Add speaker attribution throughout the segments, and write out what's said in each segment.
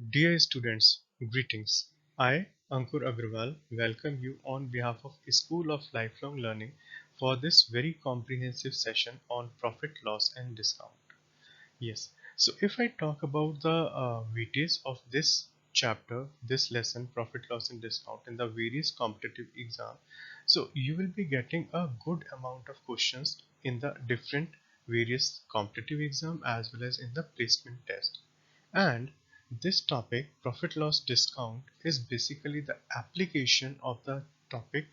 Speaker 1: Dear students, greetings. I, Ankur Agrawal, welcome you on behalf of School of Lifelong Learning for this very comprehensive session on profit, loss, and discount. Yes, so if I talk about the weightage of this chapter, this lesson, profit, loss, and discount in the various competitive exam, so you will be getting a good amount of questions in the different various competitive exam as well as in the placement test. And this topic, profit loss discount, is basically the application of the topic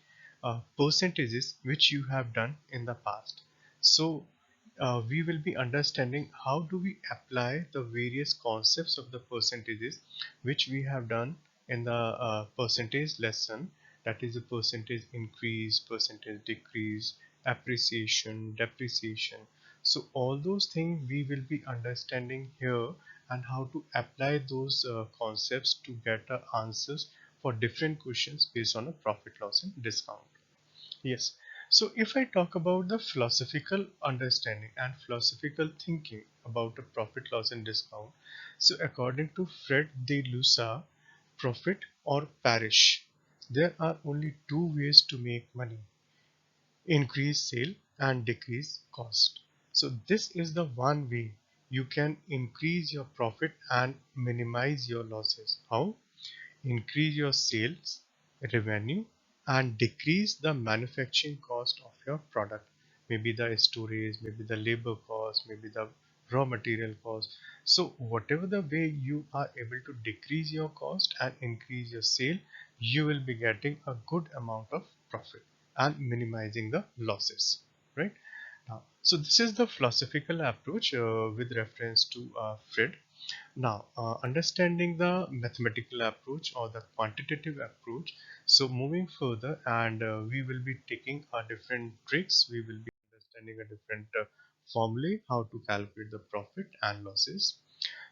Speaker 1: percentages which you have done in the past. So we will be understanding how do we apply the various concepts of the percentages which we have done in the percentage lesson, that is the percentage increase, percentage decrease, appreciation, depreciation. So all those things we will be understanding here, and how to apply those concepts to get answers for different questions based on a profit, loss, and discount. Yes. So if I talk about the philosophical understanding and philosophical thinking about the profit, loss, and discount, so according to Fred de Lusa, profit or perish, there are only two ways to make money: increase sale and decrease cost. So this is the one way you can increase your profit and minimize your losses. How? Increase your sales revenue and decrease the manufacturing cost of your product, maybe the storage, maybe the labor cost, maybe the raw material cost. So whatever the way you are able to decrease your cost and increase your sale, you will be getting a good amount of profit and minimizing the losses, right? Now, so this is the philosophical approach with reference to Fred. Now, understanding the mathematical approach or the quantitative approach. So moving further, and we will be taking a different tricks. We will be understanding a different formulae how to calculate the profit and losses.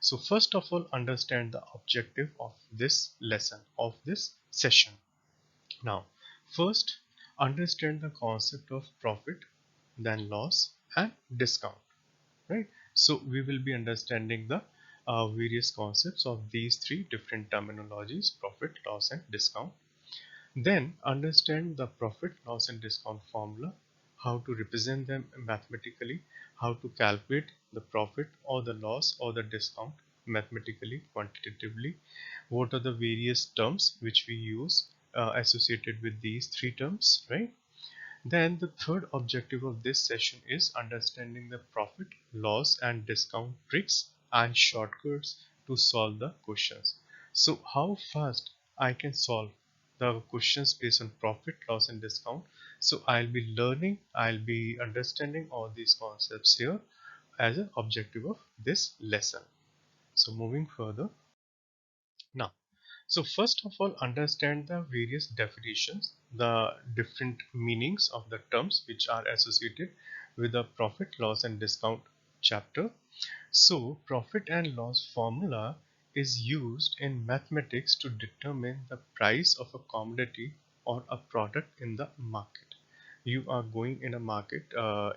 Speaker 1: So first of all, understand the objective of this lesson, of this session. Now, first, understand the concept of profit, then loss, and discount, right? So we will be understanding the various concepts of these three different terminologies: profit, loss, and discount. Then understand the profit, loss, and discount formula, how to represent them mathematically, how to calculate the profit or the loss or the discount mathematically, quantitatively, what are the various terms which we use associated with these three terms, right? Then the third objective of this session is understanding the profit, loss, and discount tricks and shortcuts to solve the questions. So how fast I can solve the questions based on profit, loss, and discount. So I'll be learning, I'll be understanding all these concepts here as an objective of this lesson. So moving further now. So first of all, understand the various definitions, the different meanings of the terms which are associated with the profit, loss, and discount chapter. So profit and loss formula is used in mathematics to determine the price of a commodity or a product in the market. You are going in a market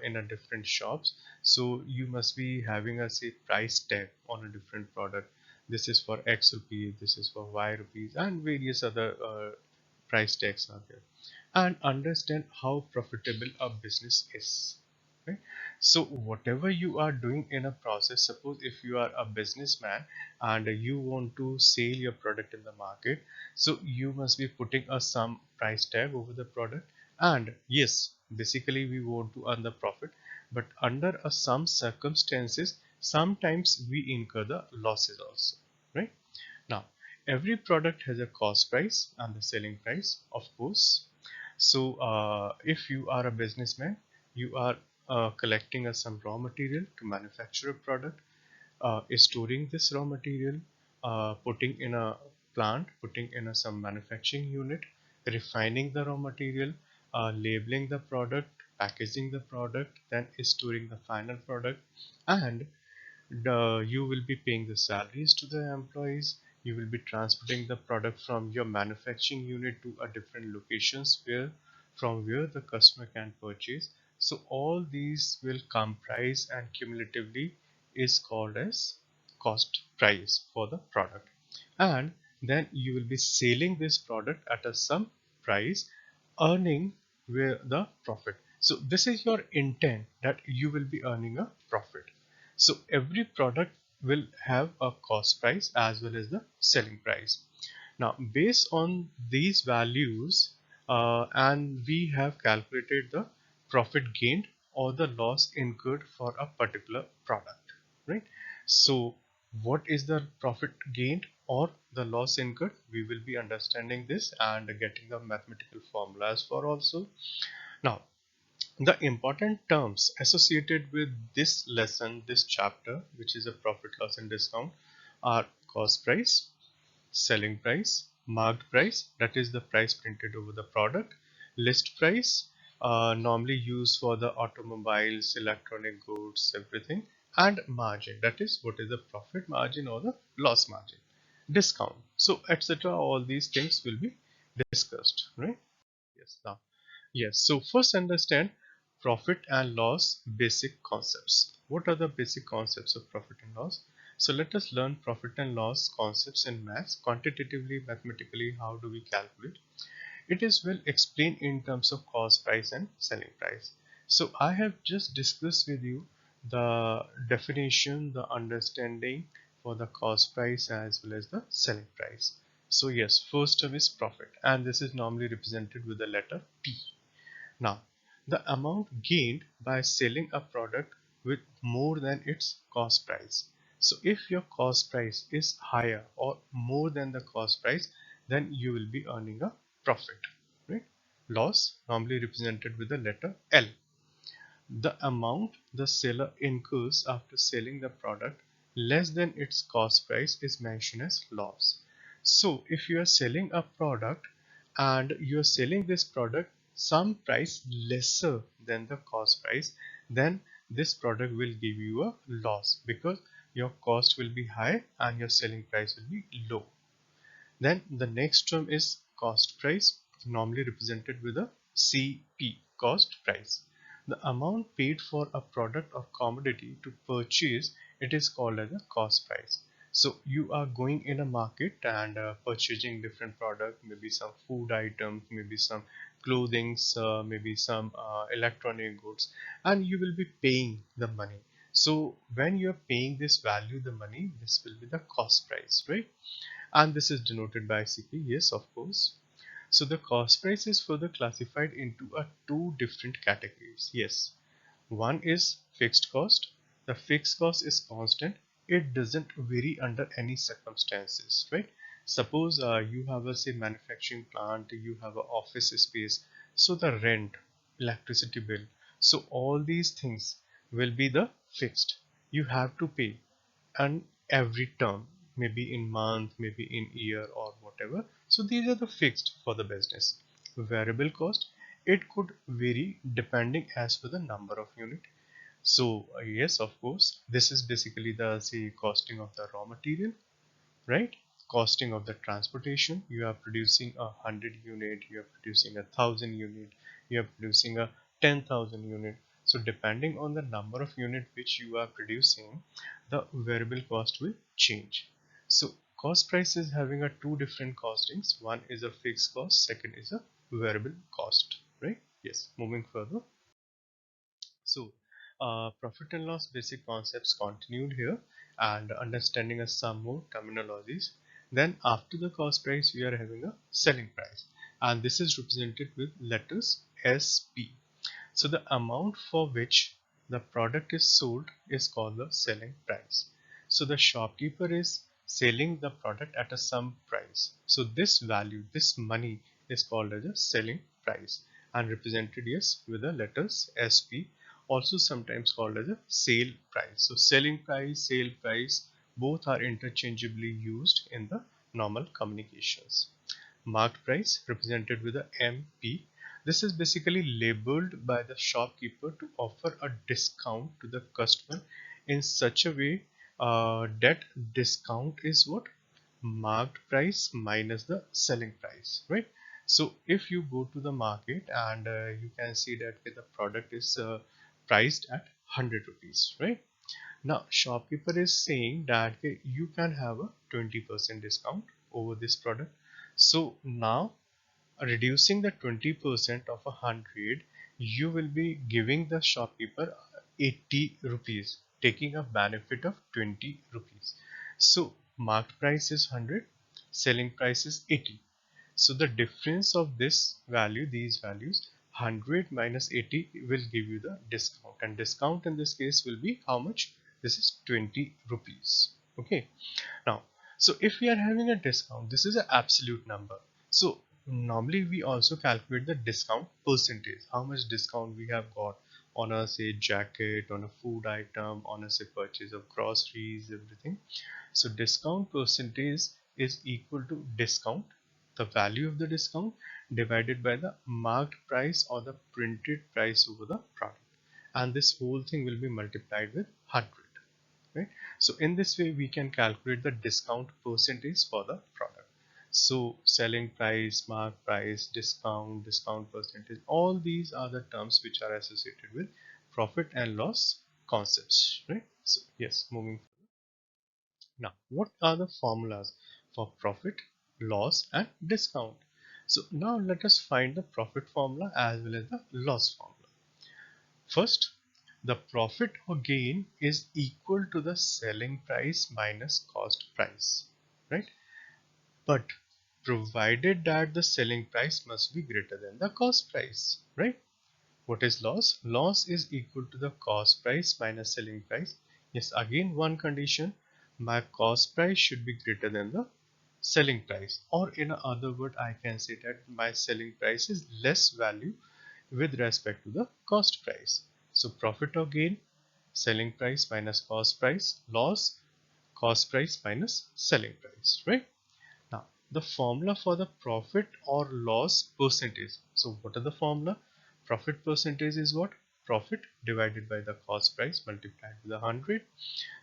Speaker 1: in a different shops, so you must be having a say price tag on a different product. This is for X rupees, this is for Y rupees, and various other price tags are there. And understand how profitable a business is, right? So whatever you are doing in a process, suppose if you are a businessman and you want to sell your product in the market, so you must be putting a some price tag over the product. And yes, basically we want to earn the profit, but under some circumstances sometimes we incur the losses also, right? Now, every product has a cost price and the selling price, of course. So if you are a businessman, you are collecting some raw material to manufacture a product, storing this raw material, putting in a plant, putting in some manufacturing unit, refining the raw material, labeling the product, packaging the product, then storing the final product, and you will be paying the salaries to the employees. You will be transporting the product from your manufacturing unit to a different locations where from where the customer can purchase. So all these will comprise and cumulatively is called as cost price for the product. and then you will be selling this product at a some price, earning where the profit. So this is your intent, that you will be earning a profit. So every product will have a cost price as well as the selling price. Now, based on these values, and we have calculated the profit gained or the loss incurred for a particular product, right? So, what is the profit gained or the loss incurred? We will be understanding this and getting the mathematical formulas for also. Now, the important terms associated with this lesson, this chapter, which is a profit, loss, and discount, are cost price, selling price, marked price, that is the price printed over the product, list price, normally used for the automobiles, electronic goods, everything, and margin, that is what is the profit margin or the loss margin, discount. So, etc. All these things will be discussed, right? Yes. Now, yes. So first understand profit and loss basic concepts. What are the basic concepts of profit and loss? So let us learn profit and loss concepts in maths, quantitatively, mathematically. How do we calculate? It is well explained in terms of cost price and selling price. So I have just discussed with you the definition, the understanding for the cost price as well as the selling price. So yes, first term is profit, and this is normally represented with the letter P. Now, the amount gained by selling a product with more than its cost price. So if your cost price is higher or more than the cost price, then you will be earning a profit, right? Loss, normally represented with the letter L. The amount the seller incurs after selling the product less than its cost price is mentioned as loss. So if you are selling a product and you are selling this product some price lesser than the cost price, then this product will give you a loss because your cost will be high and your selling price will be low. Then the next term is cost price, normally represented with a CP, cost price. The amount paid for a product or commodity to purchase it is called as a cost price. So you are going in a market and purchasing different product, maybe some food items, maybe some clothing, maybe some electronic goods, and you will be paying the money. So when you are paying this value, the money, this will be the cost price, right? And this is denoted by CP. Yes, of course. So the cost price is further classified into two different categories. Yes, one is fixed cost. The fixed cost is constant. It doesn't vary under any circumstances, right? Suppose you have a say manufacturing plant, you have an office space, so the rent, electricity bill, so all these things will be the fixed. You have to pay, and every term, maybe in month, maybe in year or whatever. So these are the fixed for the business. Variable cost, it could vary depending as per the number of unit. So yes, of course, this is basically the say costing of the raw material, right? Costing of the transportation. You are producing 100 unit, you are producing 1,000 unit, you are producing 10,000 unit. So depending on the number of unit which you are producing, the variable cost will change. So cost price is having a two different costings. One is a fixed cost, second is a variable cost, right? Yes, moving further. So, profit and loss basic concepts continued here, and understanding some more terminologies. Then, after the cost price, we are having a selling price, and this is represented with letters SP. So, the amount for which the product is sold is called the selling price. So, the shopkeeper is selling the product at a some price. So, this value, this money is called as a selling price and represented yes with the letters SP, also sometimes called as a sale price. So selling price, sale price, both are interchangeably used in the normal communications. Marked price represented with a MP. This is basically labeled by the shopkeeper to offer a discount to the customer in such a way that discount is what? Marked price minus the selling price, right? So if you go to the market and you can see that the product is priced at 100 rupees, right? Now shopkeeper is saying that you can have a 20% discount over this product. So now, reducing the 20% of 100, you will be giving the shopkeeper 80 rupees, taking a benefit of 20 rupees. So marked price is 100, selling price is 80. So the difference of this value, these values, 100 minus 80 will give you the discount, and discount in this case will be how much? This is 20 rupees. Okay. Now, so if we are having a discount, this is an absolute number. So normally we also calculate the discount percentage, how much discount we have got on a say jacket, on a food item, on a say purchase of groceries, everything. So discount percentage is equal to discount, the value of the discount, divided by the marked price or the printed price over the product, and this whole thing will be multiplied with 100. Right? So in this way we can calculate the discount percentage for the product. So selling price, mark price, discount, discount percentage, all these are the terms which are associated with profit and loss concepts, right? So yes, moving now, what are the formulas for profit, loss and discount? So now let us find the profit formula as well as the loss formula. First, the profit or gain is equal to the selling price minus cost price, right? But provided that the selling price must be greater than the cost price, right? What is loss? Loss is equal to the cost price minus selling price. Yes, again one condition, my cost price should be greater than the selling price, or in other word I can say that my selling price is less value with respect to the cost price. So profit or gain, selling price minus cost price, loss, cost price minus selling price, right? Now the formula for the profit or loss percentage. So what are the formula? Profit percentage is what? Profit divided by the cost price multiplied with 100.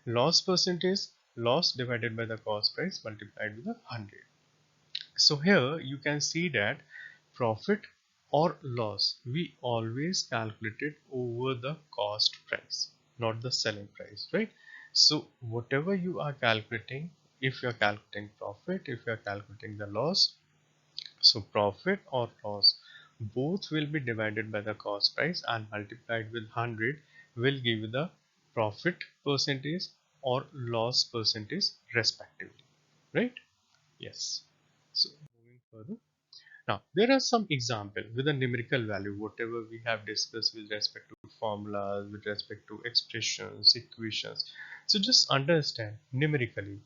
Speaker 1: Loss percentage, loss divided by the cost price multiplied with 100. So here you can see that profit or loss we always calculate it over the cost price, not the selling price, right? So whatever you are calculating, if you are calculating profit, if you are calculating the loss, so profit or loss both will be divided by the cost price and multiplied with 100 will give you the profit percentage or loss percentage respectively, right? Yes. So moving further. Now, there are some examples with a numerical value, whatever we have discussed with respect to formulas, with respect to expressions, equations. So just understand numerically,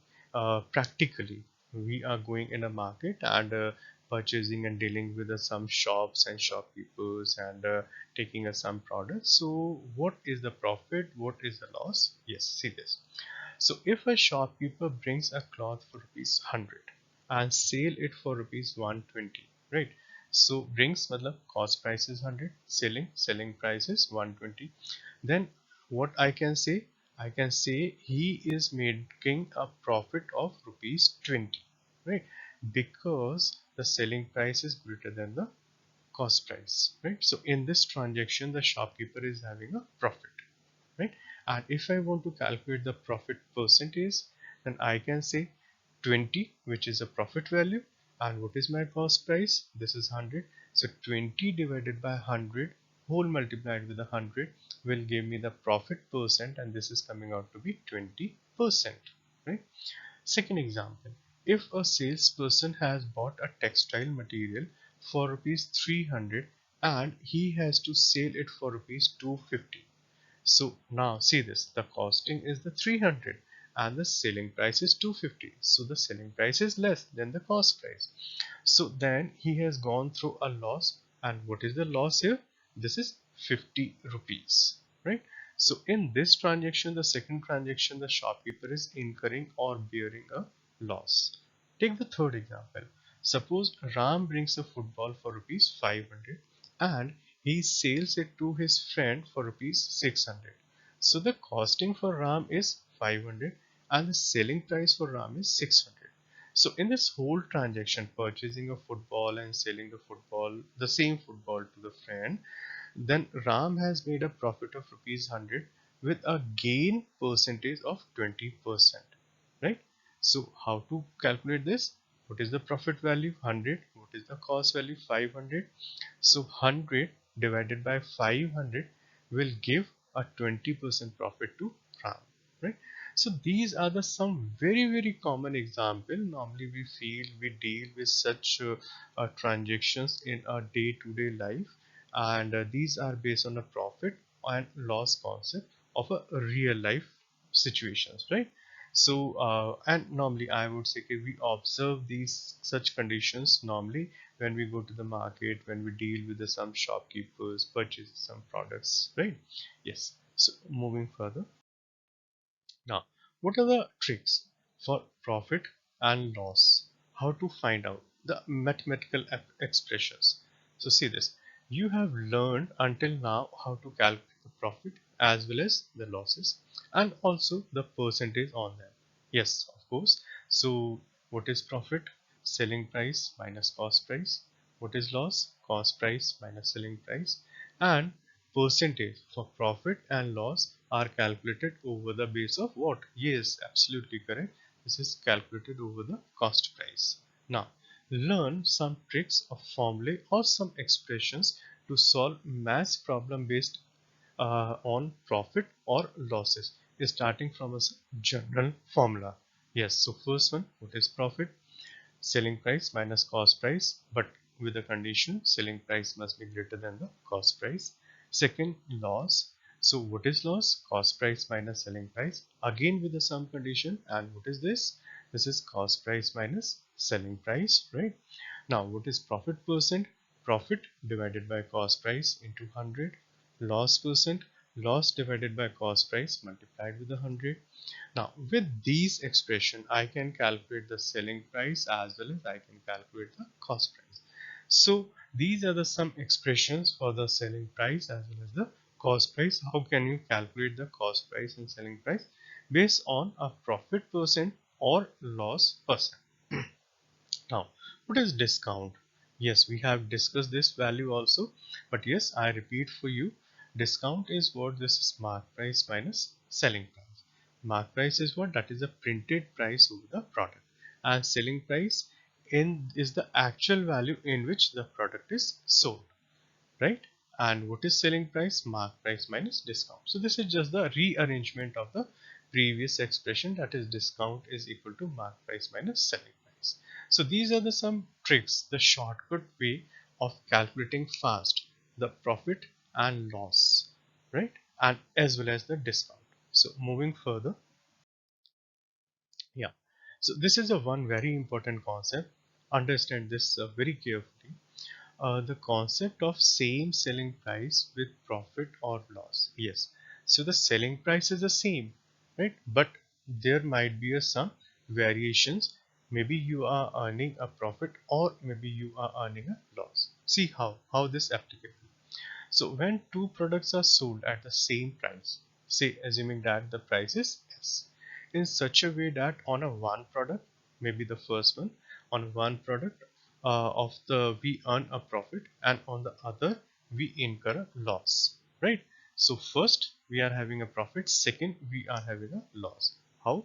Speaker 1: practically, we are going in a market and purchasing and dealing with some shops and shopkeepers and taking some products. So what is the profit? What is the loss? Yes, see this. So if a shopkeeper brings a cloth for rupees 100 and sell it for rupees 120, right? So brings matlab cost price is 100, selling price is 120. Then what I can say? I can say he is making a profit of rupees 20, right? Because the selling price is greater than the cost price, right? So in this transaction, the shopkeeper is having a profit, right? And if I want to calculate the profit percentage, then I can say 20, which is a profit value, and what is my cost price? This is 100. So 20 divided by 100 whole multiplied with 100 will give me the profit percent, and this is coming out to be 20%, right? Second example, if a salesperson has bought a textile material for rupees 300 and he has to sell it for rupees 250. So now see this, the costing is the 300 and the selling price is 250. So the selling price is less than the cost price. So then he has gone through a loss, and what is the loss here? This is 50 rupees, right? So in this transaction, the second transaction, the shopkeeper is incurring or bearing a loss. Take the third example. Suppose Ram brings a football for rupees 500 and he sells it to his friend for rupees 600. So the costing for Ram is 500 and the selling price for Ram is 600. So in this whole transaction, purchasing a football and selling the football, the same football to the friend, then Ram has made a profit of rupees 100 with a gain percentage of 20%, right? So how to calculate this? What is the profit value? 100. What is the cost value? 500. So 100 divided by 500 will give a 20% profit to RAM, right? So these are the some very common example. Normally we deal with such transactions in our day-to-day life, and these are based on a profit and loss concept of a real life situations, right? So and normally I would say okay, we observe these such conditions normally when we go to the market, when we deal with some shopkeepers, purchase some products, right? Yes. So moving further, now, what are the tricks for profit and loss? How to find out the mathematical expressions? So see this. You have learned until now how to calculate the profit as well as the losses and also the percentage on them. Yes, of course. So what is profit? Selling price minus cost price. What is loss? Cost price minus selling price. And percentage for profit and loss are calculated over the base of what? Yes, absolutely correct. This is calculated over the cost price. Now, learn some tricks of formulae or some expressions to solve math problem based on profit or losses, starting from a general formula. Yes, so first one, what is profit? Selling price minus cost price, but with a condition selling price must be greater than the cost price. Second, loss. So what is loss? Cost price minus selling price, again with the sum condition. And what is this? This is cost price minus selling price, right? Now what is profit percent? Profit divided by cost price into 100. Loss percent, loss divided by cost price multiplied with 100. Now, with these expression, I can calculate the selling price as well as I can calculate the cost price. So these are the some expressions for the selling price as well as the cost price. How can you calculate the cost price and selling price? Based on a profit percent or loss percent. Now, what is discount? Yes, we have discussed this value also, but yes, I repeat for you. Discount is what? This is mark price minus selling price. Mark price is what? That is the printed price over the product, and selling price in is the actual value in which the product is sold, right? And what is selling price? Mark price minus discount. So this is just the rearrangement of the previous expression, that is discount is equal to mark price minus selling price. So these are the some tricks, the shortcut way of calculating fast the profit and loss, right? And as well as the discount. So moving further, yeah. So this is a one very important concept. Understand this very carefully. The concept of same selling price with profit or loss. Yes, so the selling price is the same, right? But there might be some variations. Maybe you are earning a profit or maybe you are earning a loss. See how this applicable. So when two products are sold at the same price, say assuming that the price is S, in such a way that on a one product, maybe the first one, on one product of the we earn a profit and on the other we incur a loss, right? So first we are having a profit, second we are having a loss. How?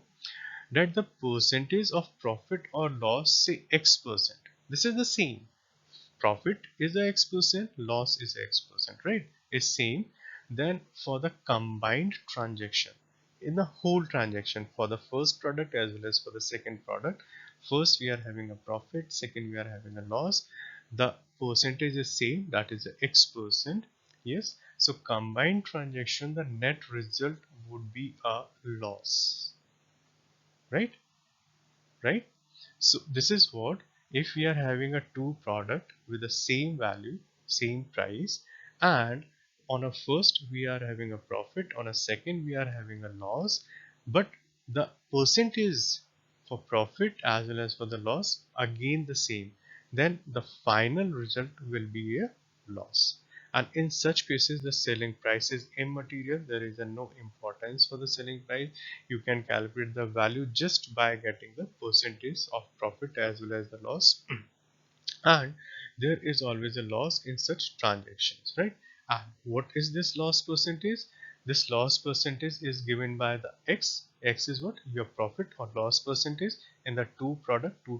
Speaker 1: That the percentage of profit or loss, say X%, this is the same. Profit is a X%, loss is a X%, right? Is same. Then for the combined transaction, in the whole transaction for the first product as well as for the second product, first we are having a profit, second we are having a loss. The percentage is same, that is the X%. Yes. So combined transaction, the net result would be a loss, right? Right? So this is what, if we are having a two product with the same value, same price, and on a first we are having a profit, on a second we are having a loss, but the percentage for profit as well as for the loss again the same, then the final result will be a loss. And in such cases the selling price is immaterial, there is a no importance for the selling price. You can calculate the value just by getting the percentage of profit as well as the loss. And there is always a loss in such transactions, right? And what is this loss percentage? This loss percentage is given by the X X is what? Your profit or loss percentage in the two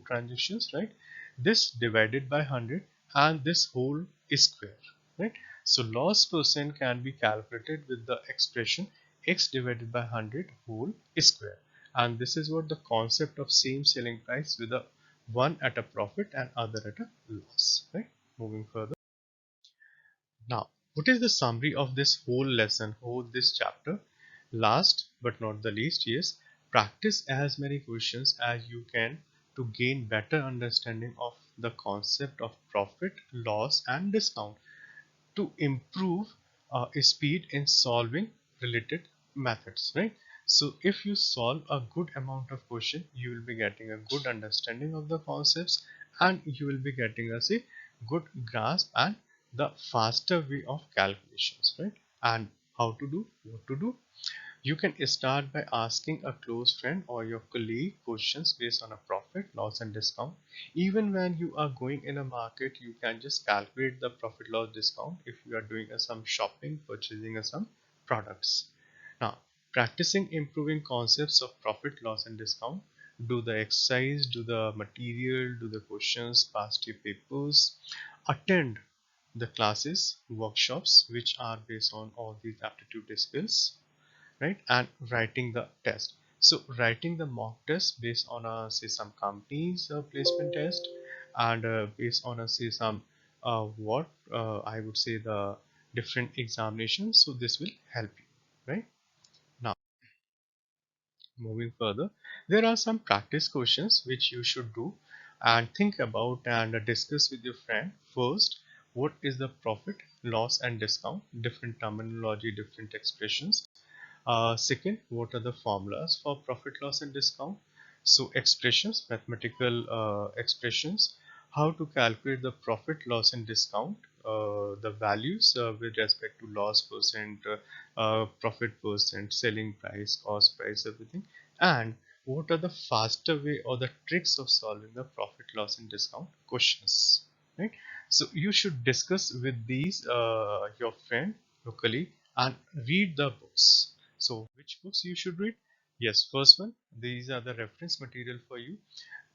Speaker 1: transactions, right? This divided by 100 and this whole is square, right? So loss percent can be calculated with the expression X divided by 100 whole square. And this is what the concept of same selling price with a one at a profit and other at a loss, right? Moving further. Now, what is the summary of this whole lesson, whole this chapter? Last but not the least, yes, practice as many questions as you can to gain better understanding of the concept of profit, loss, and discount to improve speed in solving related methods, right? So if you solve a good amount of question, you will be getting a good understanding of the concepts and you will be getting a say good grasp and the faster way of calculations, right? And how to do, what to do. You can start by asking a close friend or your colleague questions based on a profit, loss, and discount. Even when you are going in a market, you can just calculate the profit, loss, discount if you are doing some shopping, purchasing some products. Now, practicing improving concepts of profit, loss, and discount. Do the exercise, do the material, do the questions, past year papers, attend the classes, workshops, which are based on all these aptitude skills, right? And writing the test. So writing the mock test based on a say some companies placement test and based on a say some what I would say the different examinations. So this will help you, right? Now moving further, there are some practice questions which you should do and think about and discuss with your friend. First, what is the profit, loss, and discount? Different terminology, different expressions. Second, what are the formulas for profit, loss, and discount? So expressions, mathematical expressions, how to calculate the profit, loss, and discount, the values with respect to loss percent, profit percent, selling price, cost price, everything, and what are the faster way or the tricks of solving the profit, loss, and discount questions, right? So you should discuss with these your friend, your colleague, and read the books. So which books you should read? Yes, first one, these are the reference material for you.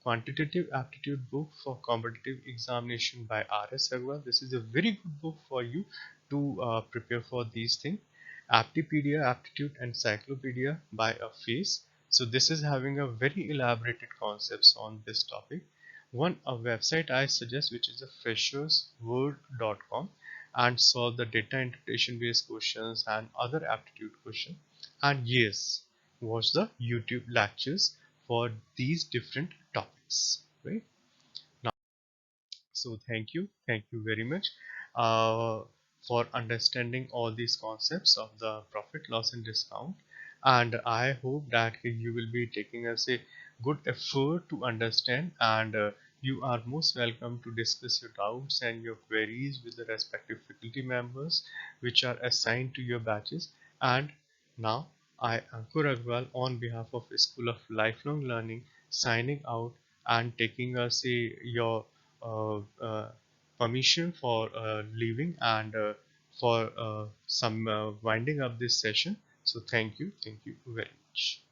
Speaker 1: Quantitative Aptitude book for competitive examination by R.S. Agrawal. This is a very good book for you to prepare for these things. Aptipedia, Aptitude and Cyclopedia by a face. So this is having a very elaborated concepts on this topic. One a website I suggest, which is a freshersworld.com, and solve the data interpretation based questions and other aptitude questions. And yes, watch the YouTube lectures for these different topics, right? Now, so thank you very much uh, for understanding all these concepts of the profit, loss, and discount. And I hope that you will be taking us a good effort to understand. And you are most welcome to discuss your doubts and your queries with the respective faculty members, which are assigned to your batches. And now, I, Ankur Agrawal, on behalf of School of Lifelong Learning, signing out and taking us your permission for leaving and for some winding up this session. So thank you very much.